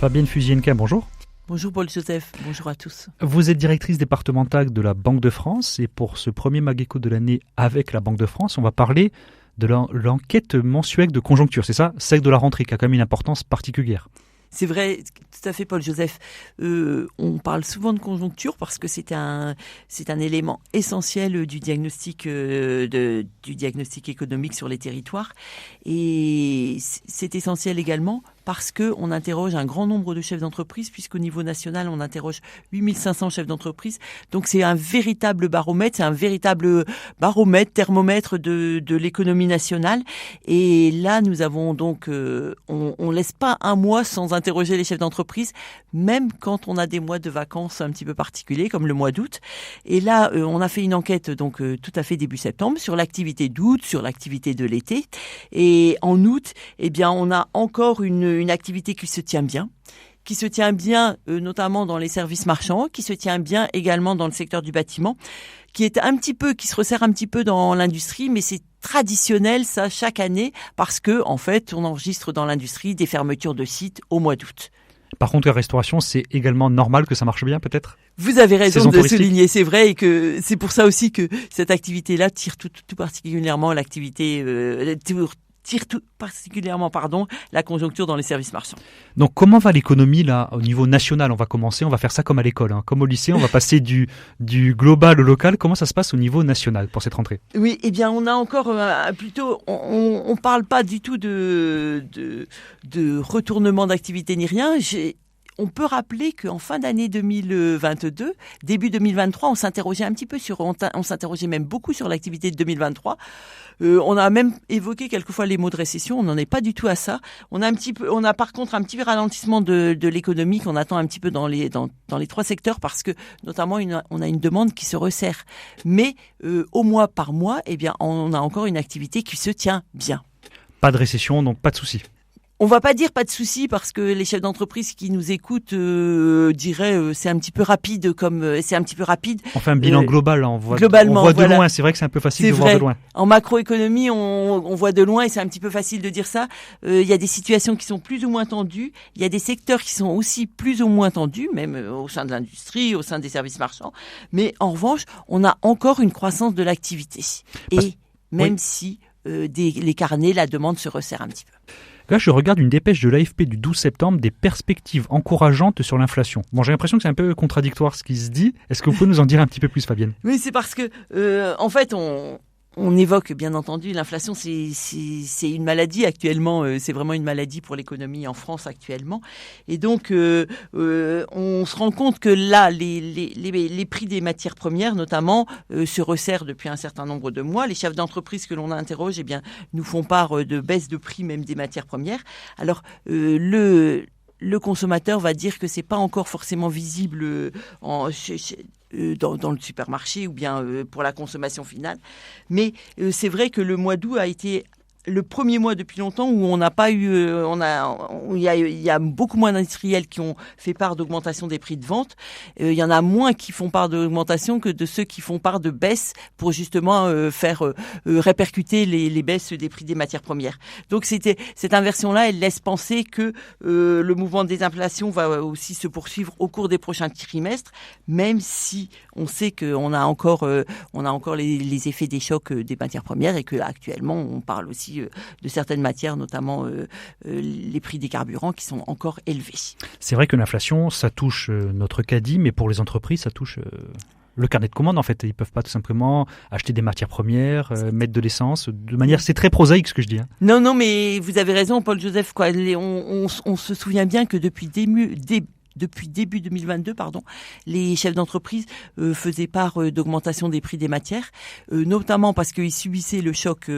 Fabienne Fusienka, bonjour. Bonjour Paul-Joseph, bonjour à tous. Vous êtes directrice départementale de la Banque de France et pour ce premier Mageco de l'année avec la Banque de France, on va parler de l'enquête mensuelle de conjoncture, c'est ça? Celle de la rentrée qui a quand même une importance particulière. C'est vrai, tout à fait Paul-Joseph. On parle souvent de conjoncture parce que c'est un élément essentiel du diagnostic, du diagnostic économique sur les territoires. Et c'est essentiel également parce qu'on interroge un grand nombre de chefs d'entreprise, puisqu'au niveau national, on interroge 8500 chefs d'entreprise. Donc c'est un véritable baromètre, thermomètre de l'économie nationale. Et là, nous avons donc, on laisse pas un mois sans interroger les chefs d'entreprise, même quand on a des mois de vacances un petit peu particuliers, comme le mois d'août. Et là, on a fait une enquête donc tout à fait début septembre sur l'activité d'août, sur l'activité de l'été. Et en août, eh bien, on a encore une activité qui se tient bien, notamment dans les services marchands, qui se tient bien également dans le secteur du bâtiment, qui se resserre un petit peu dans l'industrie, mais c'est traditionnel ça chaque année parce que en fait on enregistre dans l'industrie des fermetures de sites au mois d'août. Par contre, la restauration, c'est également normal que ça marche bien, peut-être ? Vous avez raison de souligner, c'est vrai, et que c'est pour ça aussi que cette activité-là tire tout particulièrement la conjoncture dans les services marchands. Donc comment va l'économie là au niveau national? On va faire ça comme à l'école, comme au lycée, on va passer du global au local. Comment ça se passe au niveau national pour cette rentrée? Oui, eh bien on a encore on parle pas du tout de retournement d'activité ni rien. On peut rappeler qu'en fin d'année 2022, début 2023, on s'interrogeait même beaucoup sur l'activité de 2023. On a même évoqué quelquefois les mots de récession. On n'en est pas du tout à ça. On a par contre un petit ralentissement de l'économie qu'on attend un petit peu dans les trois secteurs parce que notamment on a une demande qui se resserre. Mais au mois par mois, eh bien on a encore une activité qui se tient bien. Pas de récession, donc pas de souci. On va pas dire pas de souci parce que les chefs d'entreprise qui nous écoutent diraient c'est un petit peu rapide On fait un bilan global, on voit de loin. C'est vrai que c'est un peu facile de voir de loin. En macroéconomie, on voit de loin et c'est un petit peu facile de dire ça. Il y a des situations qui sont plus ou moins tendues. Il y a des secteurs qui sont aussi plus ou moins tendus, même au sein de l'industrie, au sein des services marchands. Mais en revanche, on a encore une croissance de l'activité. Si les carnets, la demande se resserre un petit peu. Là, je regarde une dépêche de l'AFP du 12 septembre, des perspectives encourageantes sur l'inflation. Bon, j'ai l'impression que c'est un peu contradictoire ce qui se dit. Est-ce que vous pouvez nous en dire un petit peu plus, Fabienne ? Oui, c'est parce que, en fait, on évoque bien entendu l'inflation, c'est une maladie actuellement, c'est vraiment une maladie pour l'économie en France actuellement. Et donc on se rend compte que là les prix des matières premières notamment se resserrent depuis un certain nombre de mois. Les chefs d'entreprise que l'on interroge nous font part de baisse de prix même des matières premières. Alors le consommateur va dire que c'est pas encore forcément visible dans le supermarché ou bien pour la consommation finale. Mais c'est vrai que le mois d'août a été le premier mois depuis longtemps où on n'a pas eu, il y a beaucoup moins d'industriels qui ont fait part d'augmentation des prix de vente. Il y en a moins qui font part d'augmentation que de ceux qui font part de baisse pour justement faire répercuter les baisses des prix des matières premières. Donc cette inversion-là, elle laisse penser que le mouvement des inflations va aussi se poursuivre au cours des prochains trimestres, même si on sait qu'on a encore les effets des chocs des matières premières et que actuellement on parle aussi de certaines matières, notamment les prix des carburants qui sont encore élevés. C'est vrai que l'inflation, ça touche notre caddie, mais pour les entreprises, ça touche le carnet de commande en fait. Ils ne peuvent pas tout simplement acheter des matières premières, mettre de l'essence, de manière, c'est très prosaïque ce que je dis. Non, mais vous avez raison, Paul-Joseph. On se souvient bien que depuis début 2022, les chefs d'entreprise faisaient part d'augmentation des prix des matières, notamment parce qu'ils subissaient le choc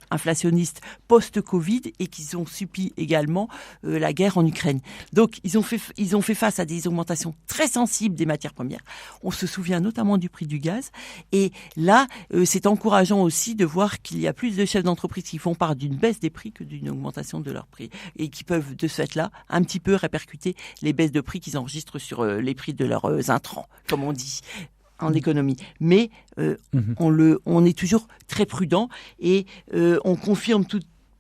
inflationniste post-Covid et qu'ils ont subi également la guerre en Ukraine. Donc ils ont fait face à des augmentations très sensibles des matières premières. On se souvient notamment du prix du gaz. Et là, c'est encourageant aussi de voir qu'il y a plus de chefs d'entreprise qui font part d'une baisse des prix que d'une augmentation de leurs prix et qui peuvent de ce fait-là un petit peu répercuter les baisses de prix qu'ils enregistrent sur les prix de leurs intrants, comme on dit en économie. Mais on est toujours très prudent et on confirme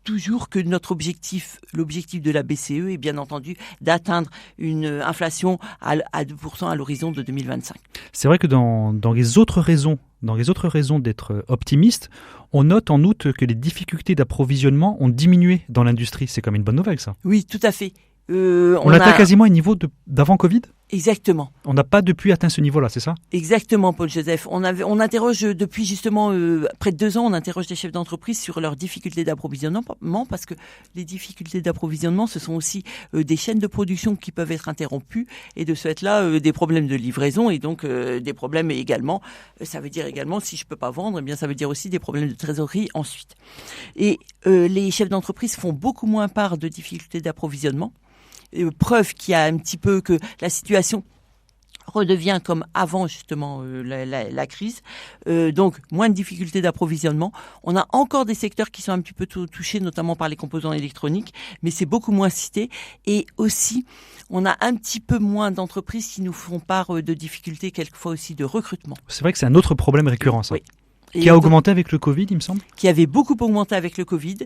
toujours que l'objectif de la BCE est bien entendu d'atteindre une inflation à 2% à l'horizon de 2025. C'est vrai que dans les autres raisons d'être optimiste, on note en outre que les difficultés d'approvisionnement ont diminué dans l'industrie. C'est quand même une bonne nouvelle, ça. Oui, tout à fait. On atteint quasiment un niveau d'avant Covid ? Exactement. On n'a pas depuis atteint ce niveau-là, c'est ça ? Exactement, Paul-Joseph. On interroge depuis justement près de 2 ans, on interroge les chefs d'entreprise sur leurs difficultés d'approvisionnement, parce que les difficultés d'approvisionnement, ce sont aussi des chaînes de production qui peuvent être interrompues, et de ce fait-là, des problèmes de livraison, et donc des problèmes également. Ça veut dire également, si je peux pas vendre, eh bien ça veut dire aussi des problèmes de trésorerie ensuite. Et les chefs d'entreprise font beaucoup moins part de difficultés d'approvisionnement. Preuve qu'il y a un petit peu que la situation redevient comme avant justement la crise. Donc moins de difficultés d'approvisionnement. On a encore des secteurs qui sont un petit peu touchés, notamment par les composants électroniques, mais c'est beaucoup moins cité. Et aussi, on a un petit peu moins d'entreprises qui nous font part de difficultés, quelquefois aussi de recrutement. C'est vrai que c'est un autre problème récurrent, ça. Oui. Qui a augmenté avec le Covid, il me semble ? Qui avait beaucoup augmenté avec le Covid.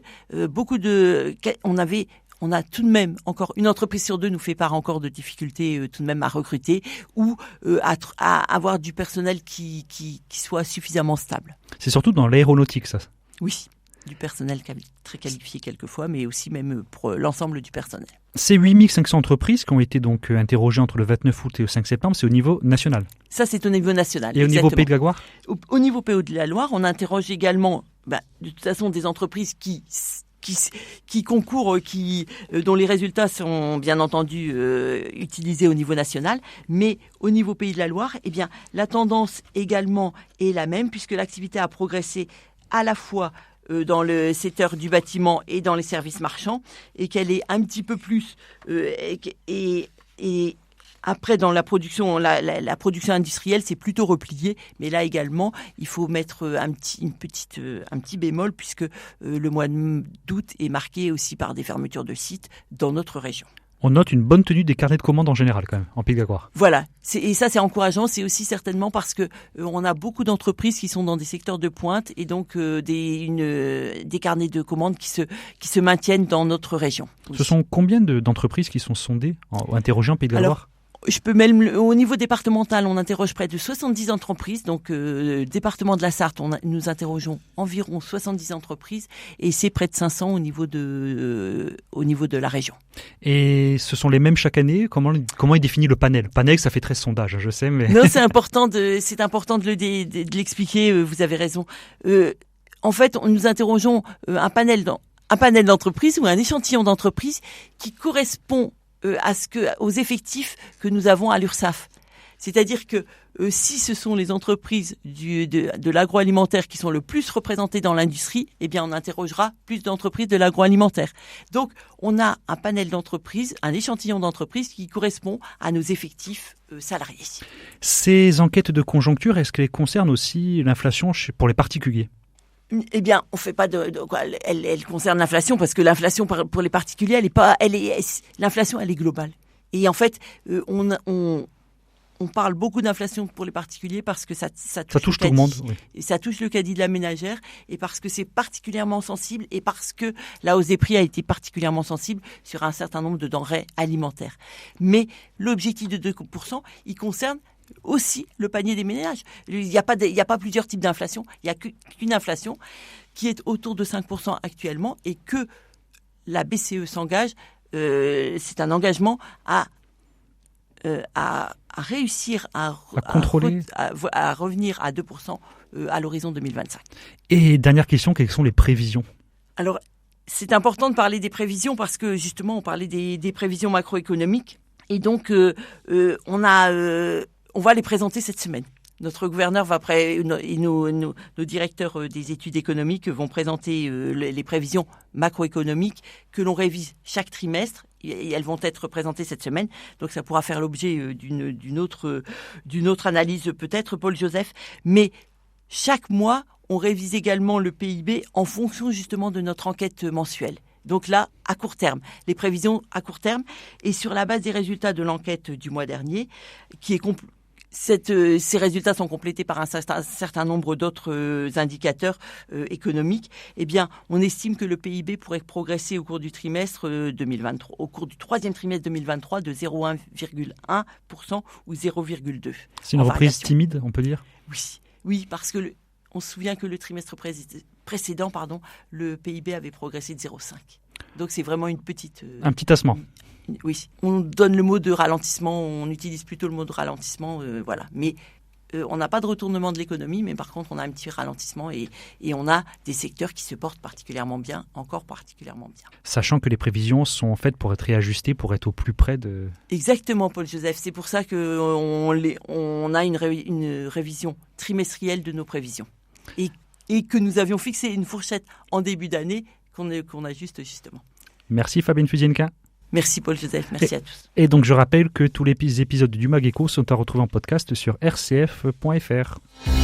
On a tout de même encore une entreprise sur 2 nous fait part encore de difficultés tout de même à recruter ou à avoir du personnel qui soit suffisamment stable. C'est surtout dans l'aéronautique, ça. Oui, du personnel très qualifié quelquefois, mais aussi même pour l'ensemble du personnel. Ces 8500 entreprises qui ont été donc interrogées entre le 29 août et le 5 septembre, c'est au niveau national. Ça, c'est au niveau national. Et exactement. Au niveau Pays de la Loire ? Au niveau Pays de la Loire, on interroge également, de toute façon, des entreprises qui concourent, dont les résultats sont bien entendu utilisés au niveau national, mais au niveau Pays de la Loire, eh bien, la tendance également est la même, puisque l'activité a progressé à la fois dans le secteur du bâtiment et dans les services marchands, et qu'elle est un petit peu plus et après, dans la production, la production industrielle, c'est plutôt replié. Mais là également, il faut mettre un petit bémol, puisque le mois d'août est marqué aussi par des fermetures de sites dans notre région. On note une bonne tenue des carnets de commandes en général, quand même, en Pays de la Loire. Voilà. Et ça, c'est encourageant. C'est aussi certainement parce que on a beaucoup d'entreprises qui sont dans des secteurs de pointe, et donc des carnets de commandes qui se maintiennent dans notre région. Aussi. Ce sont combien d'entreprises qui sont sondées, interrogées en Pays de la Loire ? Je peux même, au niveau départemental, on interroge près de 70 entreprises. Donc, département de la Sarthe, nous interrogeons environ 70 entreprises, et c'est près de 500 au niveau de la région. Et ce sont les mêmes chaque année ? Comment est défini le panel ? Panel, ça fait très sondage, je sais, mais... Non, c'est important de l'expliquer, vous avez raison. En fait, nous interrogeons un panel d'entreprises ou un échantillon d'entreprises qui correspond aux effectifs que nous avons à l'URSSAF. C'est-à-dire que si ce sont les entreprises de l'agroalimentaire qui sont le plus représentées dans l'industrie, eh bien on interrogera plus d'entreprises de l'agroalimentaire. Donc on a un panel d'entreprises, un échantillon d'entreprises qui correspond à nos effectifs salariés. Ces enquêtes de conjoncture, est-ce qu'elles concernent aussi l'inflation pour les particuliers ? Eh bien, on fait pas elle concerne l'inflation, parce que l'inflation pour les particuliers, l'inflation, elle est globale. Et en fait, on parle beaucoup d'inflation pour les particuliers parce que ça touche tout le monde. Oui. Et ça touche le caddie de la ménagère, et parce que c'est particulièrement sensible, et parce que la hausse des prix a été particulièrement sensible sur un certain nombre de denrées alimentaires. Mais l'objectif de 2%, il concerne aussi le panier des ménages. Il n'y a pas plusieurs types d'inflation, il n'y a qu'une inflation qui est autour de 5% actuellement, et que la BCE s'engage, c'est un engagement à réussir à contrôler, à revenir à 2% à l'horizon 2025. Et dernière question, quelles sont les prévisions ? Alors, c'est important de parler des prévisions, parce que justement, on parlait des prévisions macroéconomiques, et donc on va les présenter cette semaine. Notre gouverneur et nos directeurs des études économiques vont présenter les prévisions macroéconomiques que l'on révise chaque trimestre, et elles vont être présentées cette semaine. Donc ça pourra faire l'objet d'une autre analyse peut-être, Paul-Joseph. Mais chaque mois, on révise également le PIB en fonction justement de notre enquête mensuelle. Donc là, à court terme, les prévisions à court terme, et sur la base des résultats de l'enquête du mois dernier, qui est ces résultats sont complétés par un certain nombre d'autres indicateurs économiques. Eh bien, on estime que le PIB pourrait progresser au cours du trimestre 2023, au cours du troisième trimestre 2023 de 0,1% ou 0,2%. C'est une reprise timide, on peut dire ? Oui, parce que on se souvient que le trimestre précédent, le PIB avait progressé de 0,5. Donc c'est vraiment une petite... un petit tassement. Oui, on donne le mot de ralentissement, on utilise plutôt le mot de ralentissement, voilà. Mais on n'a pas de retournement de l'économie, mais par contre on a un petit ralentissement et on a des secteurs qui se portent particulièrement bien, encore particulièrement bien. Sachant que les prévisions sont faites pour être réajustées, pour être au plus près de... Exactement, Paul-Joseph. C'est pour ça qu'on a une révision trimestrielle de nos prévisions. Et que nous avions fixé une fourchette en début d'année qu'on ajuste justement. Merci Fabienne Fusienka. Merci Paul-Joseph, merci à tous. Et donc je rappelle que tous les épisodes du Mag Éco sont à retrouver en podcast sur rcf.fr.